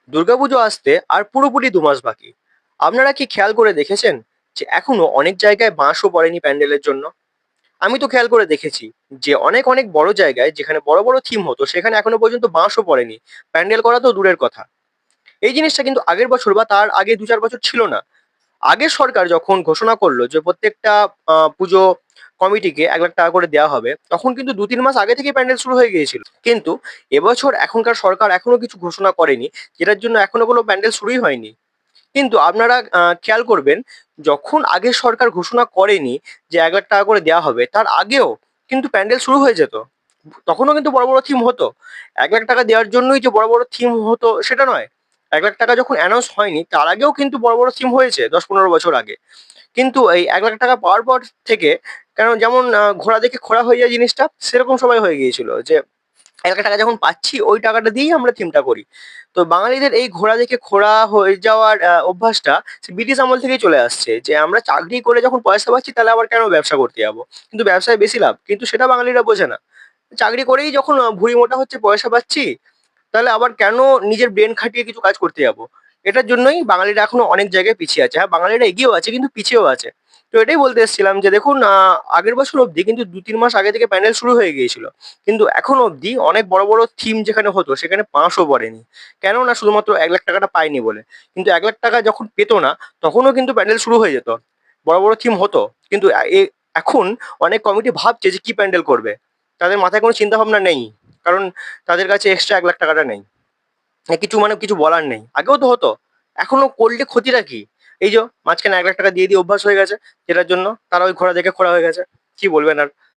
দুর্গাপুজো আসতে আর পুরোপুরি ২ মাস বাকি। আপনারা কি খেয়াল করে দেখেছেন যে এখনো অনেক জায়গায় বাঁশও পড়েনি প্যান্ডেলের জন্য? আমি তো খেয়াল করে দেখেছি যে অনেক অনেক বড় জায়গায় যেখানে বড় বড় থিম হতো সেখানে এখনো পর্যন্ত বাঁশও পড়েনি। প্যান্ডেল করা তো দূরের কথা। এই জিনিসটা কিন্তু আগের বছর বা তার আগে ২-৪ বছর ছিল না। আগের সরকার যখন ঘোষণা করলো যে প্রত্যেকটা পুজো কমিটিকে ১,০০,০০০ টাকা করে দেওয়া হবে, তখন কিন্তু ২-৩ মাস আগে থেকেই প্যান্ডেল শুরু হয়ে গিয়েছিল। কিন্তু এবছর এখনকার সরকার এখনো কিছু ঘোষণা করেনি, যেটার জন্য এখনো কোনো প্যান্ডেল শুরুই হয়নি। কিন্তু আপনারা খেয়াল করবেন, যখন আগের সরকার ঘোষণা করেনি যে ১,০০,০০০ টাকা করে দেওয়া হবে, তার আগেও কিন্তু প্যান্ডেল শুরু হয়ে যেত। তখনও কিন্তু বড় বড় থিম হতো। ১,০০,০০০ টাকা দেওয়ার জন্যই যে বড় বড় থিম হতো সেটা নয়। ১,০০,০০০ টাকা যখন অ্যানাউন্স হয়নি তার আগেও কিন্তু বড় বড় থিম হয়েছে ১০-১৫ বছর আগে। কিন্তু এই ১,০০,০০০ টাকা পাওয়ার পর থেকে, কারণ যেমন ঘোড়া দেখে খোঁড়া হয়ে যায় জিনিসটা, সেরকম সবাই হয়ে গিয়েছিল যে ১,০০,০০০ টাকা যখন পাচ্ছি ওই টাকাটা দিয়েই আমরা থিমটা করি। তো বাঙালিদের এই ঘোড়া দেখে খোঁড়া হয়ে যাওয়ার অভ্যাসটা সে ব্রিটিশ আমল থেকেই চলে আসছে। যে আমরা চাকরি করে যখন পয়সা পাচ্ছি তাহলে আবার কেন ব্যবসা করতে যাবো? কিন্তু ব্যবসায় বেশি লাভ। কিন্তু সেটা বাঙালিরা বোঝে না। চাকরি করেই যখন ভুঁড়ি মোটা হচ্ছে, পয়সা পাচ্ছি, তাহলে আবার কেন নিজের ব্রেন খাটিয়ে কিছু কাজ করতে যাবো? এটার জন্যই বাঙালিরা এখনো অনেক জায়গায় পিছিয়ে আছে। হ্যাঁ, বাঙালিরা এগিয়েও আছে কিন্তু পিছিয়েও আছে। তো এটাই বলতে এসেছিলাম যে দেখুন, আগের বছর অবধি কিন্তু ২-৩ মাস আগে থেকে প্যান্ডেল শুরু হয়ে গিয়েছিল। কিন্তু এখনো অবধি অনেক বড় বড় থিম যেখানে হতো সেখানে বাঁশও পড়েনি। কেন না? শুধুমাত্র ১,০০,০০০ টাকাটা পায়নি বলে। কিন্তু ১,০০,০০০ টাকা যখন পেত না তখনও কিন্তু প্যান্ডেল শুরু হয়ে যেত। বড় বড় থিম হতো। কিন্তু এখন অনেক কমিটি ভাবছে যে কি প্যান্ডেল করবে। তাদের মাথায় কোনো চিন্তাভাবনা নেই। কারণ তাদের কাছে এক্সট্রা ১,০০,০০০ টাকাটা নেই। কিছু মানে কিছু বলার নেই। আগেও তো হতো। এখনো করলে ক্ষতিটা কি? এই মাঝখানে ১,০০,০০০ টাকা দিয়ে অভ্যাস হয়ে গেছে। যেটার জন্য তারা ওই ঘোড়া দেখে খোঁড়া হয়ে গেছে। কি বলবেন আর?